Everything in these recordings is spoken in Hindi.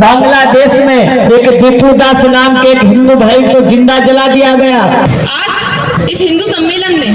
बांग्लादेश में एक दीपू दास नाम के एक हिंदू भाई को जिंदा जला दिया गया। आज इस हिंदू सम्मेलन में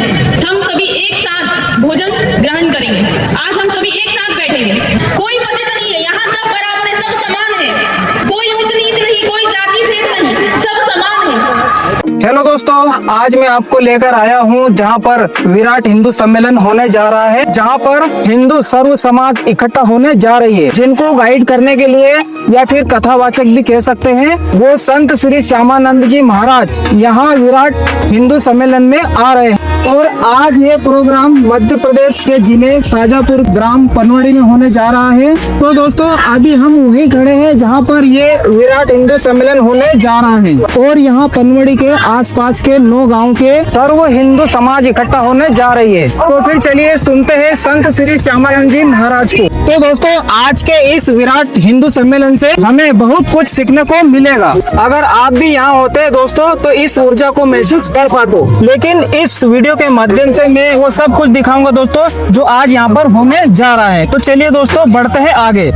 हम सभी एक साथ भोजन ग्रहण करेंगे। आज हम सभी एक साथ बैठेंगे। कोई पतित नहीं है, यहाँ सब बराबर है, सब समान है। कोई ऊंच नीच नहीं, कोई जाति भेद नहीं, सब समान है। हेलो दोस्तों, आज मैं आपको लेकर आया हूँ जहाँ पर विराट हिंदू सम्मेलन होने जा रहा है, जहाँ पर हिंदू सर्व समाज इकट्ठा होने जा रही है। जिनको गाइड करने के लिए या फिर कथावाचक भी कह सकते हैं, वो संत श्री श्यामानंद जी महाराज यहाँ विराट हिंदू सम्मेलन में आ रहे हैं। और आज ये प्रोग्राम मध्य प्रदेश के जिले शाजापुर ग्राम पनवाड़ी में होने जा रहा है। तो दोस्तों, अभी हम वहीं खड़े हैं जहाँ पर ये विराट हिंदू सम्मेलन होने जा रहा है और यहाँ पनवाड़ी के आसपास के 9 गांव के सर्व हिंदू समाज इकट्ठा होने जा रही है। तो फिर चलिए सुनते हैं संत श्री श्यामानंद जी महाराज को। तो दोस्तों, आज के इस विराट हिंदू सम्मेलन से हमें बहुत कुछ सीखने को मिलेगा। अगर आप भी यहाँ होते दोस्तों तो इस ऊर्जा को महसूस कर पाते। लेकिन इस वीडियो के माध्यम से मैं वो सब कुछ दिखाऊंगा दोस्तों जो आज यहाँ पर होने जा रहा है। तो चलिए दोस्तों, बढ़ते हैं आगे।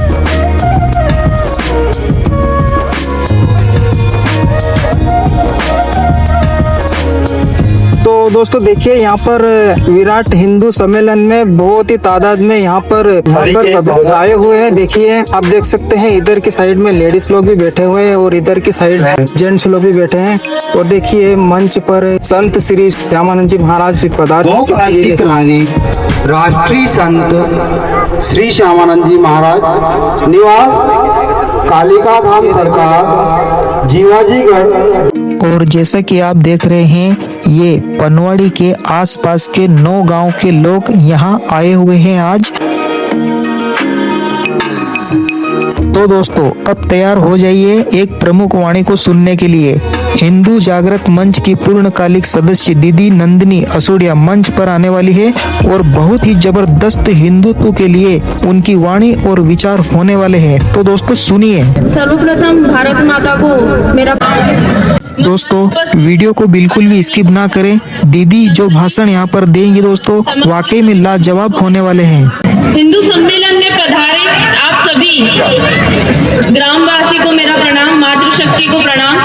तो दोस्तों देखिए, यहाँ पर विराट हिंदू सम्मेलन में बहुत ही तादाद में यहाँ पर आए हुए हैं। देखिए, आप देख सकते हैं इधर की साइड में लेडीज लोग भी बैठे हुए हैं और इधर की साइड जेंट्स लोग भी बैठे हैं। और देखिए, मंच पर संत श्री श्यामानंद जी महाराज क्रांति राष्ट्रीय संत श्री श्यामानंद जी महाराज निवास कालिका धाम सरकार जीवाजीगढ़। और जैसा कि आप देख रहे हैं, ये पनवाड़ी के आसपास के 9 गांव के लोग यहाँ आए हुए हैं आज। तो दोस्तों, अब तैयार हो जाइए एक प्रमुख वाणी को सुनने के लिए। हिंदू जागृत मंच की पूर्णकालिक सदस्य दीदी नंदिनी असोडिया मंच पर आने वाली है और बहुत ही जबरदस्त हिंदुत्व के लिए उनकी वाणी और विचार होने वाले हैं। तो दोस्तों सुनिए। सर्वप्रथम भारत माता को मेरा दोस्तों, वीडियो को बिल्कुल भी स्किप ना करें। दीदी जो भाषण यहाँ पर देंगी दोस्तों, वाकई में लाजवाब होने वाले हैं। हिंदू सम्मेलन में पधारे आप सभी ग्रामवासी को मेरा प्रणाम, मातृशक्ति को प्रणाम।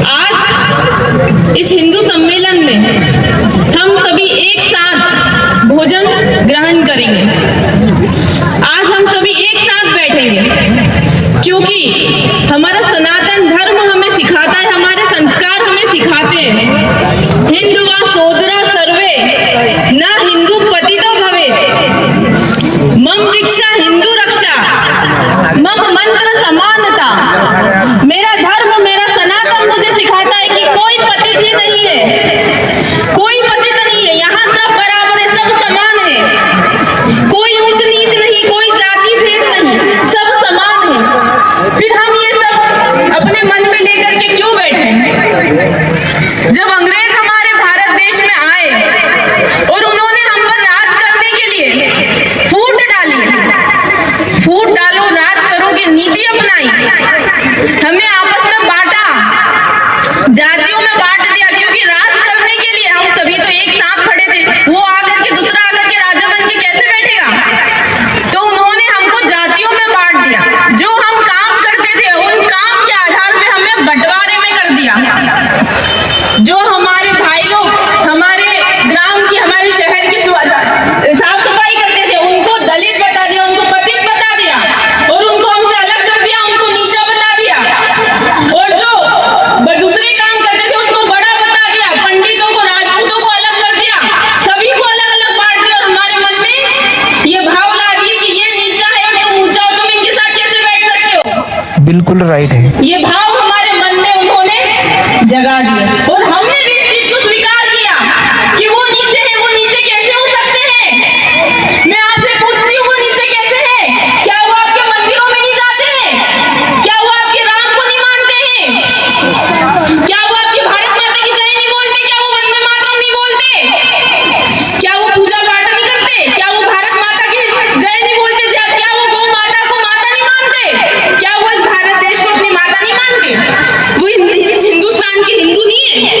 आज इस हिंदू सम्मेलन में हम सभी एक साथ भोजन ग्रहण करेंगे। आज हम सभी एक साथ बैठेंगे क्योंकि हमारा सनातन धर्म हमें सिखाता है, हमारे संस्कार हमें सिखाते हैं। हिंदुवा सोदरा सर्वे न हिंदू पतितो भवे, मम दीक्षा हिंदू रक्षा, मम मंत्र समानता। मेरा धर्म, मेरा सनातन मुझे सिखाता है कि कोई पतित ही नहीं है, कोई पतित नहीं है, यहाँ सब बराबर है, सब समान है। कोई ऊंच नीच नहीं, कोई जाति भेद नहीं, सब समान है। फिर हम ये सब अपने मन में लेकर के क्यों बैठे? जब अंग्रेज हमारे भारत देश में आए और उन्होंने हम पर राज करने के लिए फूट डाली, फूट डालो राज करो की नीति अपनाई, हमें आपस में बांटा, जातियों में बांट दिया। क्योंकि राज करने के लिए हम सभी तो एक साथ खड़े थे, वो आकर के दूसरा आकर के राजा बन के कैसे बैठेगा? तो उन्होंने हमको जातियों में बांट दिया। जो हम काम करते थे उन काम के आधार पे हमें बंटवारे में कर दिया। जो हमारे भाई लोग हमारे ग्राम की, हमारे शहर की साफ सफाई करते थे, उनको दलित बता दिया, उनको पतित बता दिया और उनको हमसे अलग कर दिया, उनको नीचा बता दिया। और जो दूसरे काम करते थे उनको बड़ा बता दिया, पंडितों को, राजपूतों को अलग कर दिया, सभी को अलग अलग बांट दिया। और हमारे मन में ये भाव ला दिए कि ये नीचा है और तुम ऊंचा हो, तुम इनके साथ कैसे बैठ सकते हो? बिल्कुल राइट है। ये भाव हमारे मन में उन्होंने जगा दिया और हमने भी इस चीज को स्वीकार किया कि वो नीचे है, वो नीचे कैसे हो सकते हैं? मैं आपसे पूछती हूँ, वो नीचे कैसे है? क्या वो आपके मंदिरों में नहीं जाते हैं? क्या वो आपके राम को नहीं मानते हैं? क्या वो आपकी भारत माता की जय नहीं बोलते? क्या वो वंदे मातरम नहीं बोलते? क्या वो पूजा पाठ नहीं करते? क्या वो भारत माता की जय नहीं बोलते? क्या वो गौ माता को माता नहीं मानते? क्या वो इस भारत देश को अपनी माता नहीं मानते? वो इस हिंदुस्तान के हिंदू नहीं है?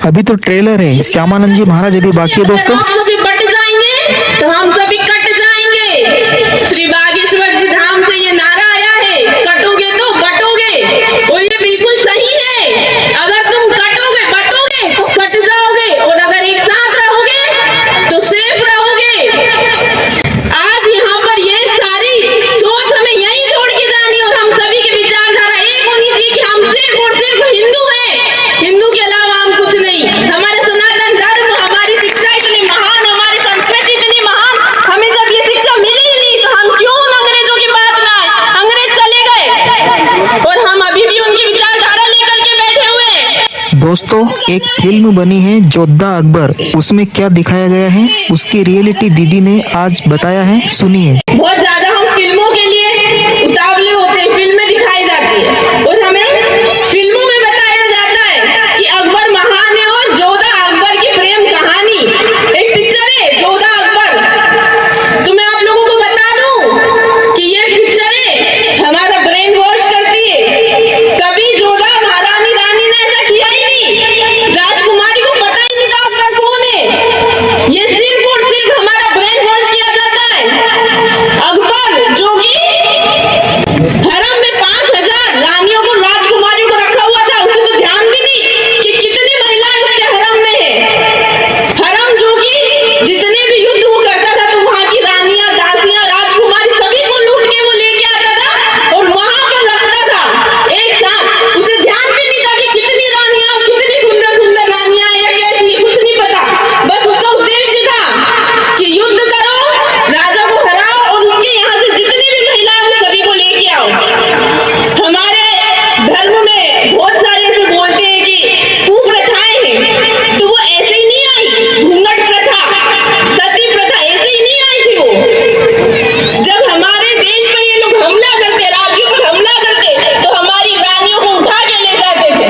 अभी तो ट्रेलर है, श्यामानंद जी महाराज अभी बाकी है दोस्तों। आप सभी बट जाएंगे तो हम सभी कट जाएंगे। श्री बागेश्वर जी धाम से ये नारा आया है, कटोगे तो बटोगे, और ये बिल्कुल सही है। अगर तुम कटोगे बटोगे तो कट जाओगे, और अगर एक साथ रहोगे तो सेफ रहोगे। आज यहाँ पर ये सारी सोच हमें यही छोड़ के जानी, और हम सभी की विचारधारा एक होनी चाहिए कि हम सिर्फ और सिर्फ हिंदू हैं, हिंदू के अलावा हम कुछ नहीं। हमारे सनातन धर्म, हमारी शिक्षा इतनी महान, हमारी संस्कृति इतनी महान, हमें जब ये शिक्षा मिली ही नहीं तो हम क्यों उन अंग्रेजों की बात में आए। अंग्रेज चले गए और हम अभी भी उनकी विचारधारा लेकर के बैठे हुए हैं। दोस्तों एक फिल्म बनी है योद्धा अकबर, उसमें क्या दिखाया गया है उसकी रियलिटी दीदी ने आज बताया है, सुनिए। बहुत ज्यादा हम फिल्मों के लिए उतावले होते हैं, फिल्में दिखाई जाती है और हमें फिल्मों में बताया जाता है कि अकबर महान है, और जोधा अकबर की प्रेम कहानी एक पिक्चर है जोधा अकबर। तो मैं आप लोगों को बता दूं कि ये पिक्चर है हमारा ब्रेन वॉश करती है। कभी जोधा महारानी रानी ने ऐसा किया ही नहीं, राजकुमारी को पता ही नहीं था अकबर कौन है। ये सिर्फ और सिर्फ हमारा ब्रेन वॉश किया जाता है। अकबर जो कि हरम में 5000 रानियों को, राजकुमारियों को रखा हुआ था, उसे तो ध्यान भी नहीं कि कितनी महिलाएं उसके हरम में है। हरम जो कि जितने भी युद्ध हुआ करता था तो वहां की रानियां, दासियां, राजकुमारी सभी को लूट के वो लेके आता था और वहां पर रखता था एक साथ। उसे ध्यान भी नहीं था कि कितनी रानियां, कितनी सुंदर सुंदर रानियां या कैसी, कुछ नहीं पता। बस उसका उद्देश्य था कि युद्ध करो, राजा को हराओ और उसके यहाँ से जितनी भी महिलाएं उन सभी को लेके आओ। हमारे धर्म में बहुत सारे ऐसे बोलते हैं कि कुप्रथाएं हैं, तो वो ऐसे ही नहीं आई। घूंघट प्रथा, सती प्रथा ऐसे ही नहीं आई थी। वो जब हमारे देश पर ये लोग हमला करते, राज्यों पर हमला करते, तो हमारी रानियों को उठा के ले जाते थे,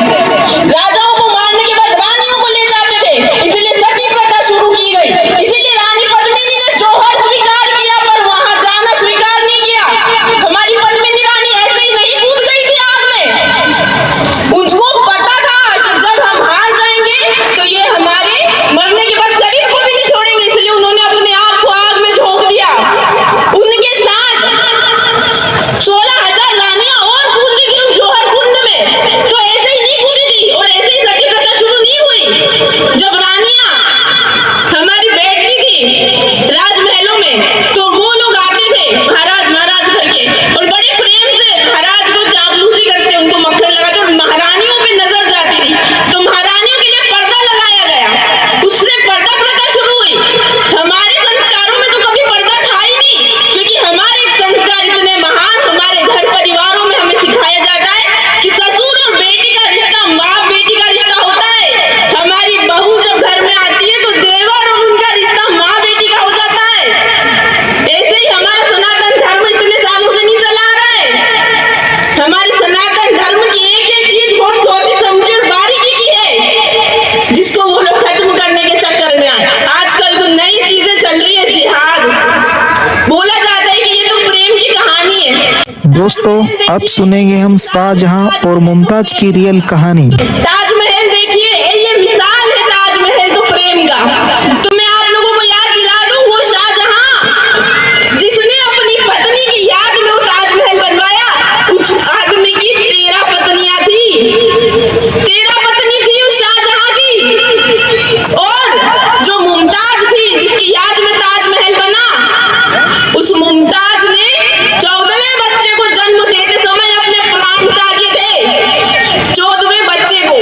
राजाओं को मारने के बाद रानियों को ले जाते थे। इसलिए सती प्रथा शुरू की गई। इसीलिए रानी पद्मिनी ने जौहर स्वीकार किया पर वहां जाना स्वीकार नहीं किया। हमारी पद्मिनी रानी ऐसे ही नहीं कूद गई थी आग में। उनको पता था कि जब हम हार जाएंगे तो ये हमारे मरने के बाद शरीर को भी नहीं छोड़ेंगे, इसलिए उन्होंने अपने आप को आग में झोंक दिया। उनके साथ 16,000 रानियां और कूद गई उस जौहर कुंड में। तो ऐसे ही नहीं कूदी थी और ऐसे ही सती प्रथा शुरू नहीं हुई। जब रानियां हमारी बैठती थी राजमहलों में तो वो लोग आते थे महाराज महाराज करके और बड़े प्रेम से महाराज को चापलूसी करते, उनको मक्खन लगाते और महारानियों पे नजर जाती थी। तो महारानियों के लिए पर्दा लगाया गया, उससे पर्दा प्रथा शुरू हुई। हमारे संस्कारों में तो कभी पर्दा था ही नहीं, क्योंकि हमारे संस्कार इतने महान, हमारे घर परिवारों में हमें सिखाया जाता है कि ससुर और बेटी का रिश्ता बाप बेटी का रिश्ता होता है। हमारी बहू जब घर में आती है तो देवर और उनका रिश्ता माँ बेटी का हो जाता है। ऐसे ही हमारा सनातन धर्म इतने सालों से नहीं चला आ रहा है। हमारे सनातन धर्म की एक एक चीज बहुत सोची समझी और बारीकी की है, जिसको वो लोग खत्म करने के चक्कर में आए। आजकल तो नई चीजें चल रही है, जिहाद बोला जाता है कि ये तो प्रेम की कहानी है। दोस्तों अब सुनेंगे हम शाहजहां और मुमताज की रियल कहानी। ताजमहल देखिए, ये मिसाल है ताजमहल तो प्रेम का। तो मैं आप लोगों को याद दिला दूं, वो शाहजहां जिसने अपनी पत्नी की याद में वो ताजमहल बनवाया, उस आदमी की 13 पत्नियां थी। 13 पत्नी थी उस शाहजहां की। और जो मुमताज थी जिसकी याद में ताजमहल बना, उस मुमताज ने 14वें बच्चे को जन्म देते समय अपने प्राण त्यागे थे। 14वें बच्चे को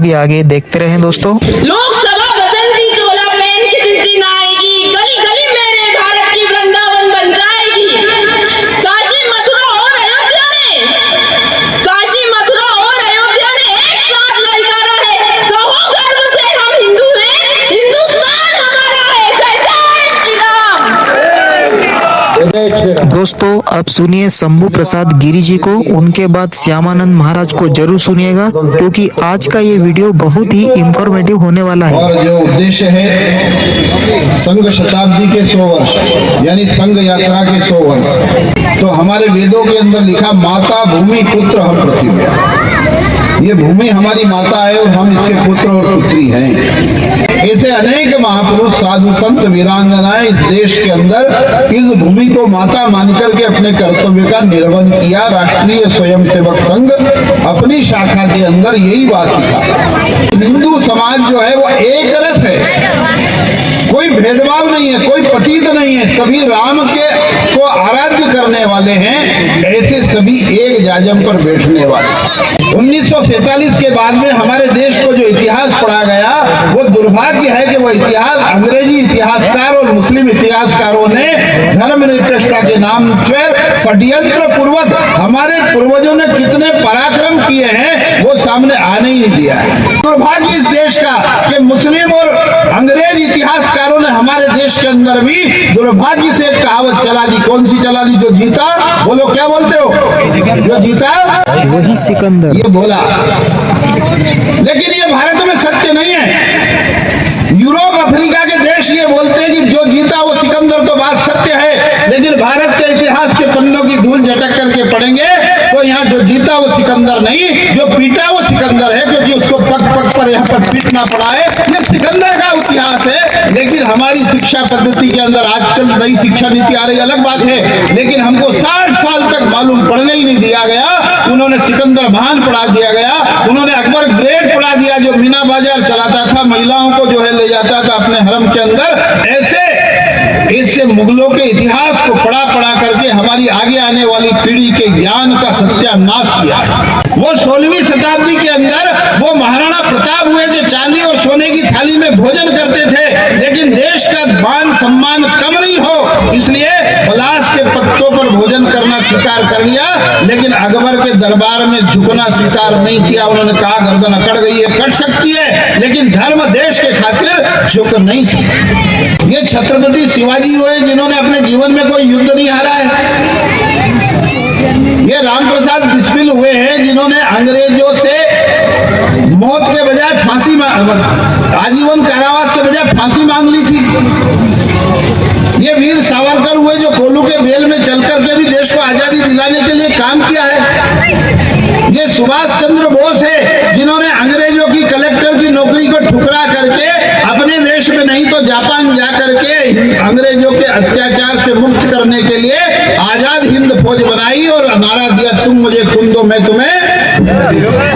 भी आगे देखते रहें दोस्तों। लोकसभा बसंती चोला पहन के जिस दिन आएगी, गली गली मेरे भारत की वृंदावन बन जाएगी। काशी मथुरा और अयोध्या ने एक साथ ललकारा है, कहो गर्व से हम हिंदू हैं, हिंदुस्तान हमारा है। जय जय श्री राम। दोस्तों अब सुनिए शंभू प्रसाद गिरी जी को, उनके बाद श्यामानंद महाराज को जरूर सुनिएगा क्योंकि आज का ये वीडियो बहुत ही इंफॉर्मेटिव होने वाला है। और जो उद्देश्य है संघ शताब्दी के 100 वर्ष यानी संघ यात्रा के 100 वर्ष, तो हमारे वेदों के अंदर लिखा माता भूमि पुत्र हम पृथ्वी। ये भूमि हमारी माता है और हम इसके पुत्र और पुत्री हैं। ऐसे अनेक महापुरुष साधु संत वीरांगनाएं इस देश के अंदर इस भूमि को माता मानकर के अपने कर्तव्य का निर्वहन किया। राष्ट्रीय स्वयंसेवक संघ अपनी शाखा के अंदर यही बात सिखा। हिंदू समाज जो है वो एक रस है, कोई भेदभाव नहीं है, कोई पतित नहीं है, सभी राम के को आराध्य करने वाले हैं। ऐसे सभी एक जाजम पर बैठने वाले। 1947 के बाद में हमारे देश को जो इतिहास पढ़ा गया वो दुर्भाग्य है कि वो इतिहास अंग्रेजी इतिहासकार और मुस्लिम इतिहासकारों ने धर्मनिरपेक्षता के नाम पर षड्यंत्र पूर्वक हमारे पूर्वजों ने कितने पराक्रम किए हैं वो सामने आने ही नहीं दिया है। दुर्भाग्य इस देश का कि मुस्लिम और अंग्रेज इतिहासकारों ने हमारे देश के अंदर भी दुर्भाग्य से एक कहावत चला दी। कौन सी चला दी? जो जीता, बोलो क्या बोलते हो? जो जीता वही सिकंदर, ये बोला। लेकिन ये भारत में सत्य नहीं है। यूरोप अफ्रीका के देश ये बोलते हैं कि जो जीता वो सिकंदर, तो बात सत्य है। लेकिन भारत के इतिहास के पन्नों की धूल झटक करके पढ़ेंगे तो यहाँ जो जीता वो सिकंदर नहीं, जो पीटा वो सिकंदर है, क्योंकि उसको पग पग पर यहाँ पर पीटना पड़ा है। ये सिकंदर का इतिहास है। लेकिन हमारी शिक्षा पद्धति के अंदर आजकल नई शिक्षा नीति आ रही, अलग बात है, लेकिन हमको 60 साल तक मालूम पढ़ने ही नहीं दिया गया। उन्होंने सिकंदर महान पढ़ा दिया गया, उन्होंने अकबर ग्रेट पढ़ा दिया जो मीना बाजार चलाता था, महिलाओं को जो है ले जाता था अपने हरम के अंदर। ऐसे मुगलों के इतिहास को पढ़ा करके हमारी आगे आने वाली पीढ़ी के ज्ञान का सत्यानाश किया। वो 16वीं शताब्दी के अंदर वो महाराणा प्रताप हुए जो चांदी और सोने की थाली में भोजन करते थे, लेकिन देश का मान सम्मान कम नहीं हो इसलिए पलाश के पत्तों पर भोजन करना स्वीकार कर लिया। लेकिन अकबर के दरबार में झुकना स्वीकार नहीं किया। उन्होंने कहा गर्दन अकड़ गई है, कट सकती है, लेकिन धर्म देश के खातिर झुक नहीं सकती। ये छत्रपति शिवाजी हुए जिन्होंने अपने जीवन में कोई युद्ध नहीं हारा है। ये राम प्रसाद बिस्मिल हुए हैं जिन्होंने अंग्रेजों से मौत के बजाय फांसी, आजीवन कारावास के बजाय फांसी मांग ली थी। ये वीर सावरकर हुए जो कोल्लू के बेल में चल करके भी देश को आजादी दिलाने के लिए काम किया है। ये सुभाष चंद्र बोस है जिन्होंने अंग्रेजों की कलेक्टर की नौकरी को ठुकरा करके अपने देश में नहीं तो जापान जा करके अंग्रेजों के अत्याचार से मुक्त करने के लिए आजाद हिंद फौज बनाई और नारा दिया, तुम मुझे खून दो मैं तुम्हें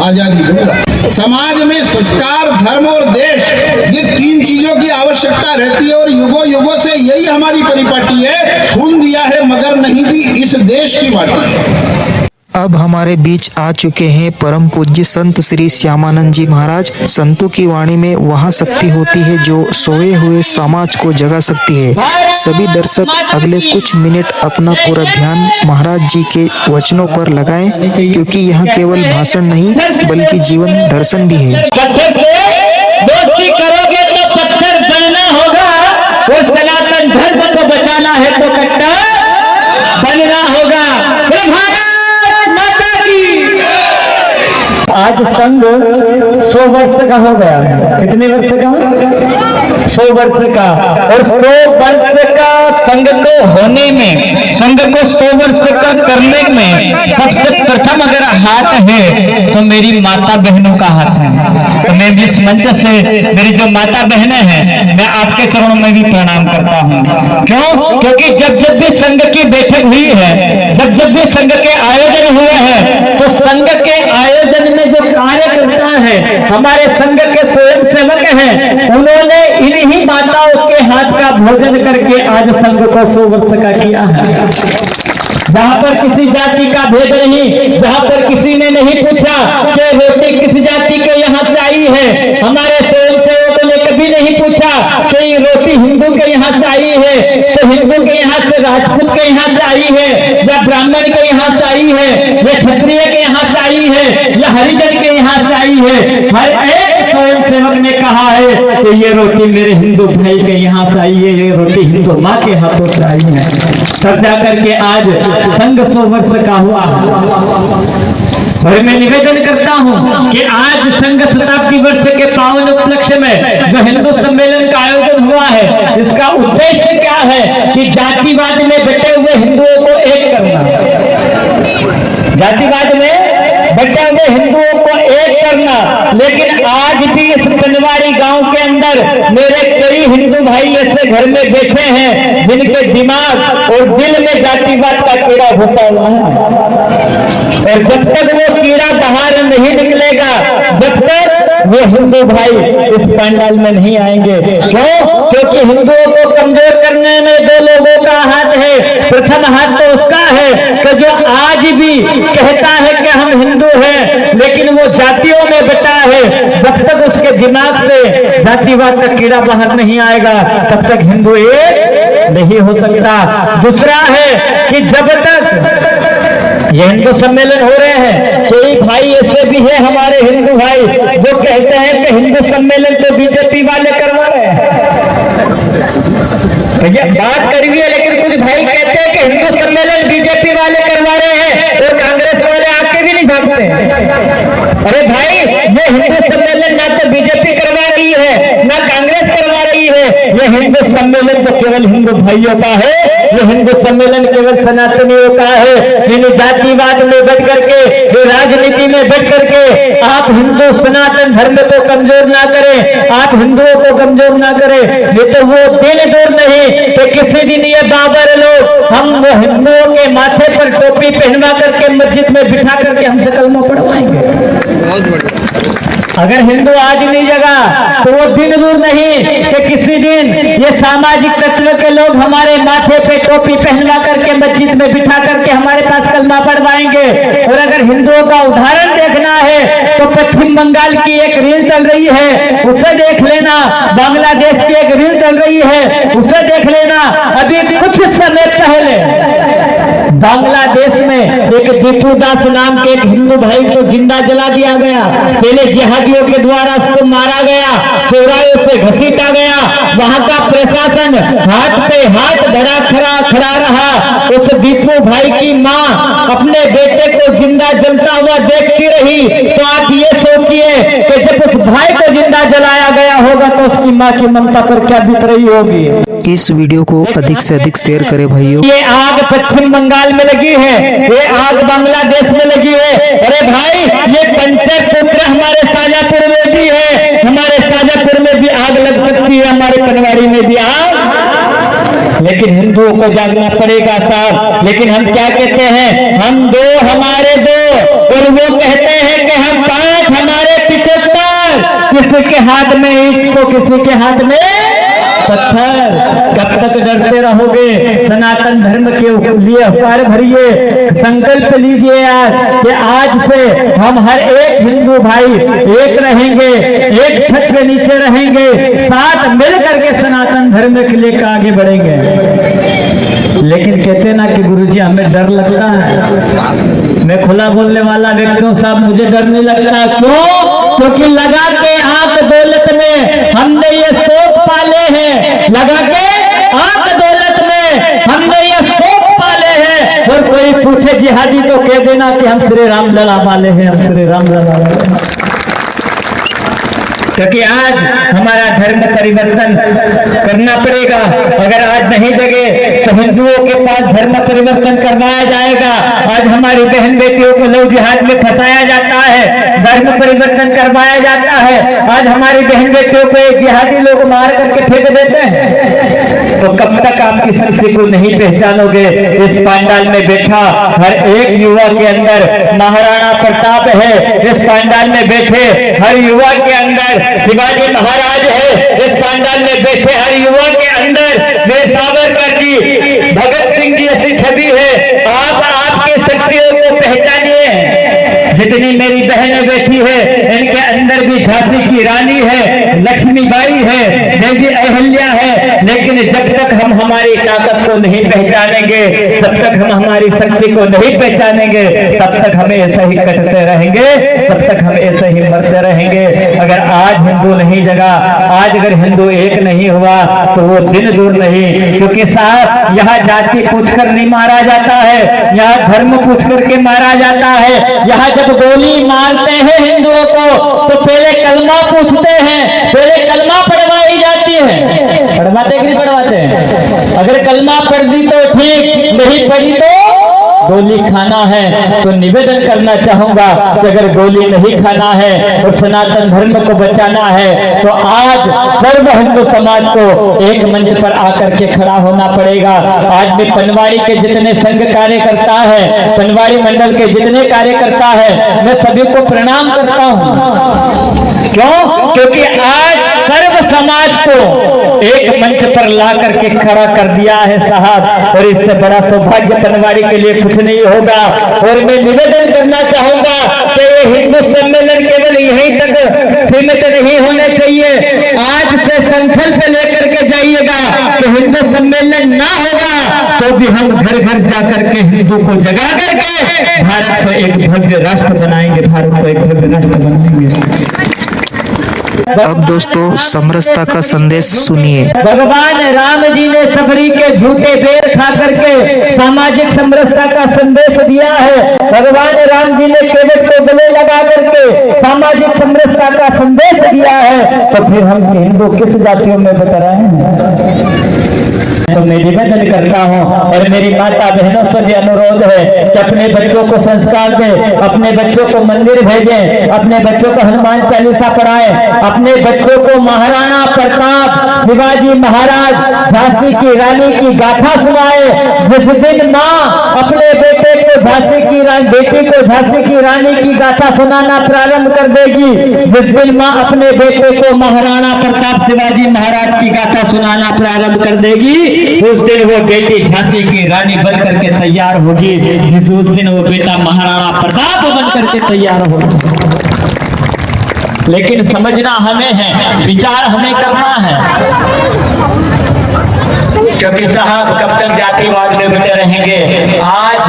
आजादी दूंगा। समाज में संस्कार, धर्म और देश, ये 3 चीजों की आवश्यकता रहती है और युगों युगों से यही हमारी परिपाटी है। खून दिया है मगर नहीं दी इस देश की माटी। अब हमारे बीच आ चुके हैं परम पूज्य संत श्री श्यामानंद जी महाराज। संतों की वाणी में वह शक्ति होती है जो सोए हुए समाज को जगा सकती है। सभी दर्शक अगले कुछ मिनट अपना पूरा ध्यान महाराज जी के वचनों पर लगाएं, क्योंकि यह केवल भाषण नहीं बल्कि जीवन दर्शन भी है। पत्थर से दोस्ती करोगे तो पत्थर बनना होगा, और सनातन धर्म को बचाना है तो कट्टा बनना होगा। आज संघ 100 वर्ष का हो गया। कितने वर्ष का? 100 वर्ष का। और 100 वर्ष का संघ को होने में, संघ को 100 वर्ष का करने में सबसे प्रथम अगर हाथ है तो मेरी माता बहनों का हाथ है। तो मैं इस मंच से मेरी जो माता बहनें हैं मैं आपके चरणों में भी प्रणाम करता हूँ। क्यों? क्योंकि जब जब भी संघ की बैठक हुई है, जब जब भी संघ के आयोजन हुए हैं, तो संघ के आयोजन में जो कार्यकर्ता है, हमारे संघ के स्वयं सेवक हैं, उन्होंने इन्हीं माताओं के हाथ का भोजन करके आज संघ को 100 वर्ष का किया है। जहाँ पर किसी जाति का भेद नहीं, जहाँ पर किसी ने नहीं पूछा कि रोटी किस जाति के यहाँ से आई है। हमारे स्वयंसेवकों ने कभी नहीं पूछा कि ये रोटी हिंदू के यहाँ से आई है तो हिंदू के यहाँ से, राजपूत के यहाँ से आई है, या ब्राह्मण के यहाँ से आई है, या क्षत्रिय के यहाँ से आई है, या हरिजन के यहाँ से आई है। हर एक स्वयंसेवक ने कहा है कि ये रोटी मेरे हिंदू भाई के यहाँ से आई है, ये रोटी हिंदू माँ के हाथों से आई है। तब जाकर के आज संघ 100 वर्ष का हुआ। और मैं निवेदन करता हूं कि आज संघ शताब्दी वर्ष के पावन उपलक्ष्य में जो हिंदू सम्मेलन का आयोजन हुआ है, इसका उद्देश्य क्या है कि जातिवाद में बटे हुए हिंदुओं को एक करना, जातिवाद में बटे हुए हिंदुओं को एक करना। लेकिन आज भी इस बनवाड़ी गांव के अंदर मेरे कई हिंदू भाई ऐसे घर में बैठे हैं जिनके दिमाग और दिल में जातिवाद का कीड़ा घुसा हुआ है, और जब तक वो कीड़ा बाहर नहीं निकलेगा, जब तक वो हिंदू भाई इस पंडाल में नहीं आएंगे। क्यों? क्योंकि हिंदुओं को कमजोर करने में 2 लोगों का हाथ है। प्रथम हाथ तो उसका है कि जो आज भी कहता है कि हम हिंदू हैं, लेकिन वो जातियों में बटा है। जब तक उसके दिमाग से जातिवाद का कीड़ा बाहर नहीं आएगा, तब तक हिंदू एक नहीं हो सकता। दूसरा है कि जब तक ये हिंदू सम्मेलन हो रहे हैं, कई भाई ऐसे भी है हमारे हिंदू भाई जो कहते हैं कि हिंदू सम्मेलन तो बीजेपी वाले करवा रहे हैं। भैया बात करिए, लेकिन कुछ भाई कहते हैं कि हिंदू सम्मेलन बीजेपी वाले करवा रहे हैं और कांग्रेस वाले आके भी नहीं झांकते। अरे भाई, ये हिंदू सम्मेलन ना तो बीजेपी करवा रही है ना कांग्रेस करवा रही है। ये हिंदू सम्मेलन तो केवल हिंदू भाइयों का है, ये हिंदू सम्मेलन केवल सनातनियों का है। इन जातिवाद में बैठ करके, ये राजनीति में बैठ करके आप हिंदू सनातन धर्म को कमजोर ना करें, आप हिंदुओं को कमजोर ना करें। ये तो वो दिन दूर नहीं कि किसी दिन ये बाबर लोग हम वो हिंदुओं के माथे पर टोपी पहनवा करके मस्जिद में बिठा करके हमसे कलमा पढ़वाएंगे। अगर हिंदू आज नहीं जगा तो वो दिन दूर नहीं कि किसी दिन ये सामाजिक तत्व के लोग हमारे माथे पे टोपी पहनवा करके मस्जिद में बिठा करके हमारे पास कलमा पढ़वाएंगे। और अगर हिंदुओं का उदाहरण देखना है तो पश्चिम बंगाल की एक रील चल रही है, उसे देख लेना। बांग्लादेश की एक रील चल रही है, उसे देख लेना। अभी कुछ समय पहले बांग्लादेश में एक दीपू दास नाम के एक हिंदू भाई को जिंदा जला दिया गया। पहले जिहादियों के द्वारा उसको मारा गया, चौराहे से घसीटा गया। वहां का प्रशासन हाथ पे हाथ धरा खड़ा रहा। उस दीपू भाई की माँ अपने बेटे को जिंदा जलता हुआ देखती रही। तो आप ये सोचिए कि जब उस भाई को जिंदा जलाया गया होगा तो उसकी माँ की ममता पर क्या बीत रही होगी। इस वीडियो को अधिक से अधिक शेयर करें भाइयों। ये आग पश्चिम बंगाल में लगी है, ये आग बांग्लादेश में लगी है। अरे भाई, ये पंचर पुत्र हमारे शाजापुर में भी है, हमारे शाजापुर में भी आग लग सकती है, हमारे पनवाड़ी में भी आग। लेकिन हिंदुओं को जागना पड़ेगा साहब। लेकिन हम क्या कहते हैं, हम 2 हमारे 2, और वो कहते हैं कि हम 5 हमारे 75। किसी के हाथ में ईंट तो किसी के हाथ में पत्थर। कब तक डरते रहोगे? सनातन धर्म के लिए उपकार भरिए, संकल्प लीजिए आज कि आज से हम हर एक हिंदू भाई एक रहेंगे, एक छत के नीचे रहेंगे, साथ मिल करके सनातन धर्म के लिए आगे बढ़ेंगे। लेकिन कहते ना कि गुरुजी हमें डर लगता है। मैं खुला बोलने वाला व्यक्ति हूँ साहब, मुझे डर नहीं लगता। क्यों? क्योंकि लगा के आंख दौलत में हमने ये शौक पाले हैं, लगा के आंख दौलत में हमने ये शौक पाले हैं। और कोई पूछे जिहादी तो कह देना कि हम श्री राम लला वाले हैं, हम श्री राम लला वाले हैं। क्योंकि आज हमारा धर्म परिवर्तन करना पड़ेगा। अगर आज नहीं जगे तो हिंदुओं के पास धर्म परिवर्तन करवाया जाएगा। आज हमारी बहन बेटियों को लव जिहाद में फंसाया जाता है, धर्म परिवर्तन करवाया जाता है। आज हमारी बहन बेटियों को एक जिहादी लोग मार करके फेंक देते हैं। तो कब तक आप किसी संस्कृति को नहीं पहचानोगे? इस पंडाल में बैठा हर एक युवा के अंदर महाराणा प्रताप है। इस पंडाल में बैठे हर युवा के अंदर शिवाजी महाराज है। इस पंडाल में बैठे हर युवा के अंदर वीर सावरकर जी, भगत सिंह की ऐसी छवि है। आप जितनी मेरी बहनें बैठी है इनके अंदर भी झांसी की रानी है, लक्ष्मीबाई है, देवी अहिल्या है। लेकिन जब तक हम हमारी ताकत को नहीं पहचानेंगे, जब तक हम हमारी शक्ति को नहीं पहचानेंगे, तब तक हम ऐसे ही कटते रहेंगे, तब तक हम ऐसे ही मरते रहेंगे। अगर आज हिंदू नहीं जगा, आज अगर हिंदू एक नहीं हुआ तो वो दिन दूर नहीं। क्योंकि साहब यहाँ जाति पूछकर नहीं मारा जाता है, यहाँ धर्म पूछ करके मारा जाता है। यहाँ जब गोली मारते हैं हिंदुओं को तो पहले कलमा पूछते हैं, पहले कलमा पढ़वाई जाती है। पढ़वाते कि नहीं पढ़वाते हैं? अगर कलमा पढ़ दी तो ठीक, नहीं पढ़ी तो गोली खाना है। तो निवेदन करना चाहूंगा कि अगर गोली नहीं खाना है और सनातन धर्म को बचाना है तो आज सर्व हिंदू समाज को एक मंच पर आकर के खड़ा होना पड़ेगा। आज भी पनवाड़ी के जितने संघ कार्यकर्ता है, पनवाड़ी मंडल के जितने कार्यकर्ता है, मैं सभी को प्रणाम करता हूं। क्यों? क्योंकि आज सर्व समाज को एक मंच पर ला करके खड़ा कर दिया है साहब, और इससे बड़ा सौभाग्य पनवाड़ी के लिए कुछ नहीं होगा। और मैं निवेदन करना चाहूंगा कि ये हिंदू सम्मेलन केवल यहीं तक सीमित नहीं होने चाहिए। आज से संकल्प लेकर के जाइएगा कि हिंदू सम्मेलन ना होगा तो भी हम घर घर जाकर के हिंदू को जगा करके भारत को एक भव्य राष्ट्र बनाएंगे, भारत को एक भव्य राष्ट्र बनाएंगे। अब दोस्तों समरसता का संदेश सुनिए। भगवान राम जी ने सबरी के झूठे बेर खा करके सामाजिक समरसता का संदेश दिया है। भगवान राम जी ने केवट को गले लगा करके सामाजिक समरसता का संदेश दिया है। तो फिर हम हिंदू किस जातियों में बता रहे हैं? तो मैं निवेदन करता हूँ और मेरी माता बहनों से भी अनुरोध है कि अपने बच्चों को संस्कार दें, अपने बच्चों को मंदिर भेजें, अपने बच्चों को हनुमान चालीसा पढ़ाएं, अपने बच्चों को महाराणा प्रताप, शिवाजी महाराज, झांसी की रानी की गाथा सुनाए। जिस दिन माँ अपने बेटे को झांसी की बेटी को झांसी की रानी की गाथा सुनाना प्रारंभ कर देगी, जिस दिन माँ अपने बेटे को महाराणा प्रताप, शिवाजी महाराज की गाथा सुनाना प्रारंभ कर देगी, उस दिन वो बेटी झांसी की रानी बन करके तैयार होगी, उस दिन वो बेटा महाराणा प्रताप बन करके तैयार होगा। लेकिन समझना हमें है, विचार हमें करना है। क्योंकि साहब कब तक जातिवाद में बटे रहेंगे? आज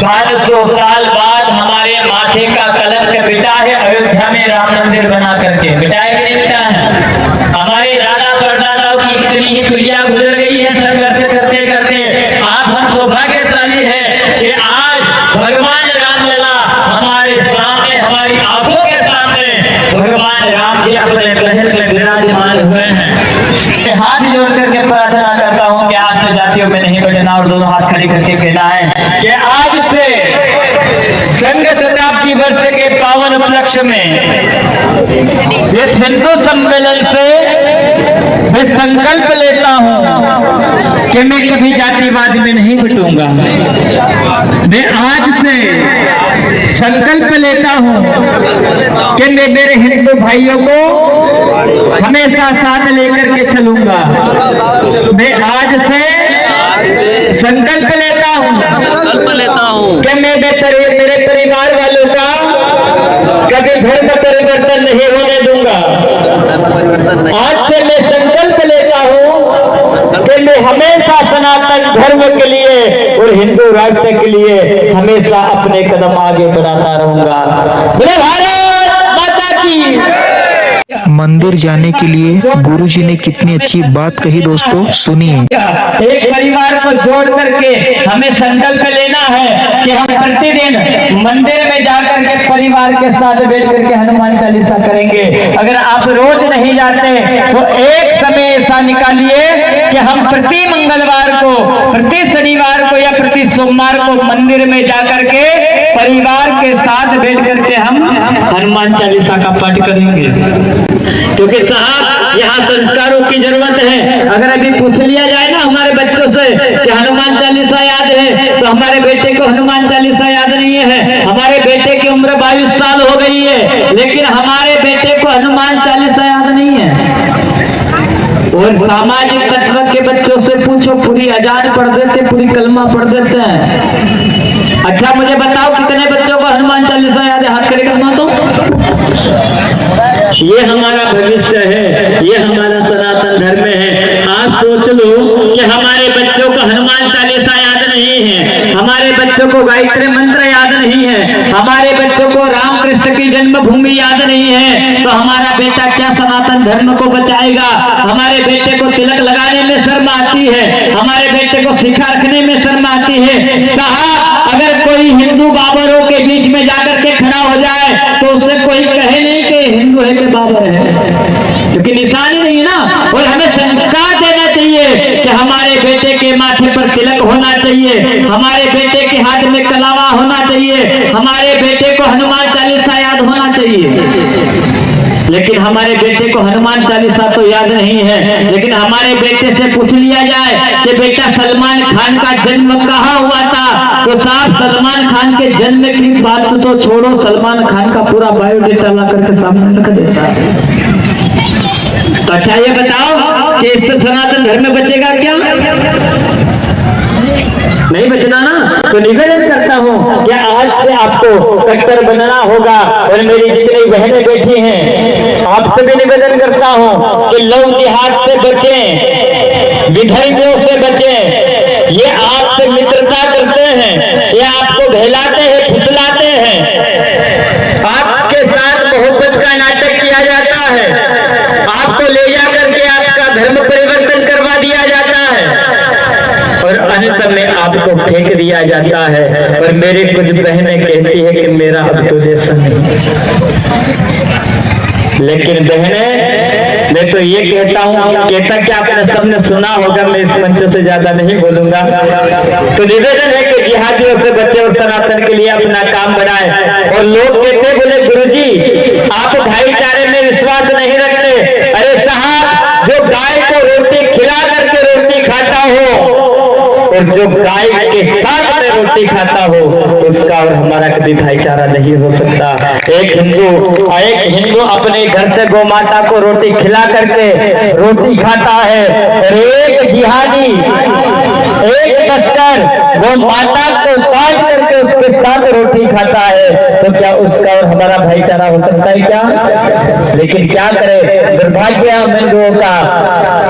500 साल बाद हमारे माथे का कलंक मिटा है, अयोध्या में राम मंदिर बना करके। मिटा है कि नहीं मिटा है? हमारे दादा परदादाओं की कितनी ही पीढ़ियां गुजर गई है संघर्ष करते करते। आज हम सौभाग्यशाली है कि आज भगवान रामलला हमारे सामने, हमारी आंखों के सामने भगवान राम जी अपने महल में विराजमान हुए हैं। हाथ जोड़ करके प्रार्थना करता हूँ कि आज से जातियों में नहीं बटना और दोनों हाथ खड़े करके कहना है कि आज से संघ शताब्दी वर्ष के पावन उपलक्ष्य में इस हिंदू सम्मेलन से मैं संकल्प लेता हूँ कि मैं कभी जातिवाद में नहीं बटूंगा। मैं आज से संकल्प लेता हूँ कि मैं मेरे हिंदू भाइयों को हमेशा साथ लेकर के चलूंगा। मैं आज से संकल्प लेता हूँ कि मैं मेरे परिवार वालों का कभी धर्म परिवर्तन नहीं होने दूंगा। आज से मैं संकल्प लेता हूँ कि मैं हमेशा सनातन धर्म के लिए और हिंदू राष्ट्र के लिए हमेशा अपने कदम आगे बढ़ाता रहूंगा। बोले भारत माता की। मंदिर जाने के लिए गुरुजी ने कितनी अच्छी बात कही दोस्तों, सुनिए। एक परिवार को जोड़ करके हमें संकल्प लेना है कि हम प्रतिदिन मंदिर में जाकर के परिवार के साथ बैठ करके हनुमान चालीसा करेंगे। अगर आप रोज नहीं जाते तो एक समय ऐसा निकालिए कि हम प्रति मंगलवार को, प्रति शनिवार को या प्रति सोमवार को मंदिर में जाकर के परिवार के साथ बैठ करके हम हनुमान चालीसा का पाठ करेंगे। क्योंकि साहब यहाँ संस्कारों की जरूरत है। अगर अभी पूछ लिया जाए ना हमारे बच्चों से कि हनुमान चालीसा याद है, तो हमारे बेटे को हनुमान चालीसा याद नहीं है। हमारे बेटे की उम्र 22 साल हो गई है, लेकिन हमारे बेटे को हनुमान चालीसा याद नहीं है। वो और सामाजिक तत्व के बच्चों से पूछो, पूरी अजान पढ़ देते, पूरी कलमा पढ़ देते हैं। अच्छा मुझे बताओ कितने बच्चों को हनुमान चालीसा याद है? हाथ खड़े करना। तो ये हमारा भविष्य है, ये हमारा सनातन धर्म है। आप सोच लो कि हमारे बच्चों को हनुमान चालीसा याद नहीं है, हमारे बच्चों को गायत्री मंत्र याद नहीं है, हमारे बच्चों को रामकृष्ण की जन्मभूमि याद नहीं है, तो हमारा बेटा क्या सनातन धर्म को बचाएगा? हमारे बेटे को तिलक लगाने में शर्म आती है, हमारे बेटे को शिखा रखने में शर्म आती है। कहा अगर कोई हिंदू बाबरों के बीच में जाकर के खड़ा हो जाए तो उससे कोई कहे नहीं कि हिंदू है कि बाबर है, क्योंकि निशानी नहीं है ना। और हमें संस्कार देना चाहिए कि हमारे बेटे के माथे पर तिलक होना चाहिए, हमारे बेटे के हाथ में कलावा होना चाहिए, हमारे बेटे को हनुमान चालीसा याद होना चाहिए। लेकिन हमारे बेटे को हनुमान चालीसा तो याद नहीं है। लेकिन हमारे बेटे से पूछ लिया जाए कि बेटा सलमान खान का जन्म कहाँ हुआ था, तो साहब सलमान खान के जन्म की बात तो छोड़ो, सलमान खान का पूरा बायोडेटा ला करके सामने रख देता है। तो अच्छा ये बताओ कि इससे सनातन धर्म बचेगा क्या? नहीं बचना ना। तो निवेदन करता हूँ कि आज से आपको डॉक्टर बनना होगा। और मेरी जितनी बहनें बैठी हैं आपसे भी निवेदन करता हूँ कि लव जिहाद से बचें, विधर्मियों से बचें। ये आपसे मित्रता करते हैं, ये आपको बहलाते हैं, फुसलाते हैं, आपके साथ मोहब्बत का नाटक किया जाता है, आपको ले जा करके आपका धर्म परिवर्तन करवा दिया जाता है और अंत में आपको फेंक दिया जाता है। और मेरी कुछ बहनें कहती है कि मेरा अब तो जैसा नहीं। लेकिन बहनें मैं तो ये कहता हूँ, कहता कि आपने सबने सुना होगा, मैं इस मंच से ज्यादा नहीं बोलूंगा। तो निवेदन है कि जिहादियों से बचे और सनातन के लिए अपना काम बढ़ाए। और लोग कहते बोले गुरुजी आप भाईचारे में विश्वास नहीं रखते। अरे साहब जो गाय को रोटी खिला करके रोटी खाता हो और जो गाय के साथ में रोटी खाता हो उसका और हमारा कभी भाईचारा नहीं हो सकता। एक हिंदू अपने घर से गौ माता को रोटी खिला करके रोटी खाता है और एक जिहादी, एक तस्कर गौ माता को काट करके उसके साथ रोटी खाता है, तो क्या उसका और हमारा भाईचारा हो सकता है क्या? लेकिन क्या करें, दुर्भाग्य हम हिंदुओं का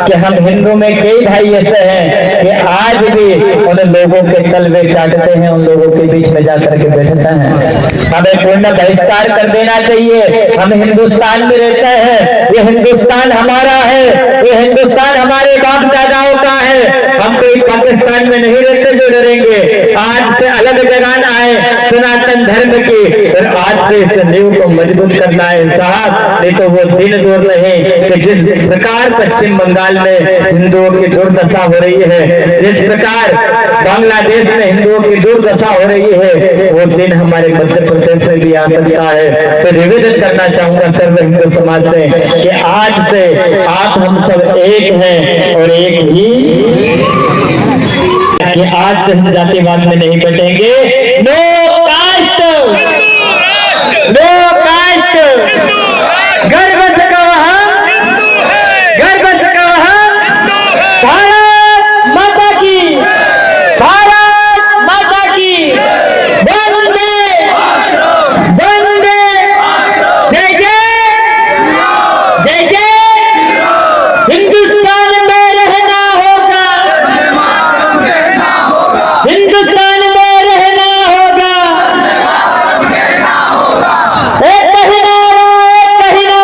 कि हम हिंदू में कई भाई ऐसे हैं कि आज भी उन लोगों के तलवे चाटते हैं, उन लोगों के बीच में जाकर के बैठते हैं। हमें पूर्ण बहिष्कार कर देना चाहिए। हम हिंदुस्तान में रहते हैं, ये हिंदुस्तान हमारा है, ये हिंदुस्तान हमारे बाप दादाओं का है। हम कोई पाकिस्तान में नहीं रहते जो डरेंगे। आज से अलग जगाना है सनातन धर्म की और आज से इस नींव को मजबूत करना है साहब। नहीं तो वो दिन दूर नहीं कि जिस प्रकार पश्चिम बंगाल में हिंदुओं की दुर्दशा हो रही है, जिस प्रकार बांग्लादेश में हिंदुओं की दुर्दशा हो रही है, वो दिन हमारे मध्य प्रदेश में भी आ सकता है। तो निवेदन करना चाहूंगा सर्व हिंदू समाज से कि आज से आप हम सब एक हैं और एक ही कि आज से हम जातिवाद में नहीं बटेंगे। नो कास्ट, नो कास्ट, गर्व से कहो हम, गर्व से कहो हम, भारत माता की, भारत माता की, वंदे वंदे, जय जय, जय जय। हिंदुस्तान में रहना होगा, हिंदुस्तान में रहना होगा, एक महीना, एक महीना।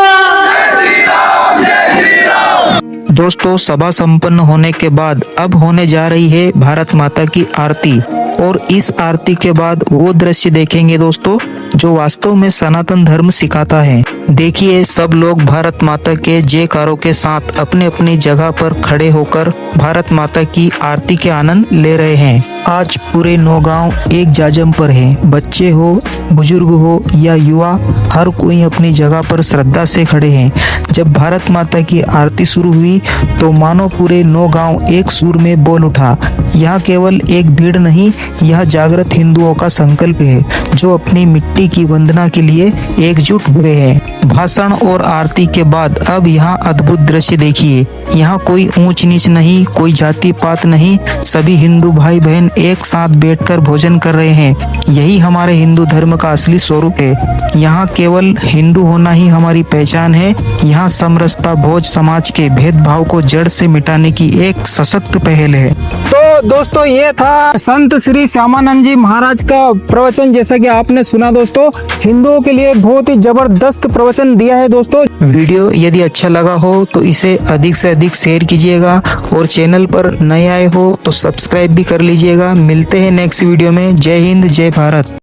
दोस्तों सभा संपन्न होने के बाद अब होने जा रही है भारत माता की आरती और इस आरती के बाद वो दृश्य देखेंगे दोस्तों जो वास्तव में सनातन धर्म सिखाता है। देखिए सब लोग भारत माता के जयकारों के साथ अपने अपनी जगह पर खड़े होकर भारत माता की आरती के आनंद ले रहे हैं। आज पूरे नौगांव एक जाजम पर है। बच्चे हो, बुजुर्ग हो या युवा, हर कोई अपनी जगह पर श्रद्धा से खड़े हैं। जब भारत माता की आरती शुरू हुई तो मानो पूरे 9 गांव एक सुर में बोल उठा। यह केवल एक भीड़ नहीं, यह जागृत हिंदुओं का संकल्प है जो अपनी मिट्टी की वंदना के लिए एकजुट हुए हैं। भाषण और आरती के बाद अब यहाँ अद्भुत दृश्य देखिए। यहाँ कोई ऊंच नीच नहीं, कोई जाति पात नहीं, सभी हिंदू भाई बहन एक साथ बैठकर भोजन कर रहे हैं। यही हमारे हिंदू धर्म का असली स्वरूप है। यहाँ केवल हिंदू होना ही हमारी पहचान है। यहाँ समरसता भोज समाज के भेदभाव को जड़ से मिटाने की एक सशक्त पहल है। तो दोस्तों ये था संत श्री श्यामानंद जी महाराज का प्रवचन। जैसा कि आपने सुना दोस्तों, हिंदुओं के लिए बहुत ही जबरदस्त प्रवचन दिया है दोस्तों। वीडियो यदि अच्छा लगा हो तो इसे अधिक से अधिक शेयर कीजिएगा और चैनल पर नए आए हो तो सब्सक्राइब भी कर लीजिएगा। मिलते हैं नेक्स्ट वीडियो में। जय हिंद, जय भारत।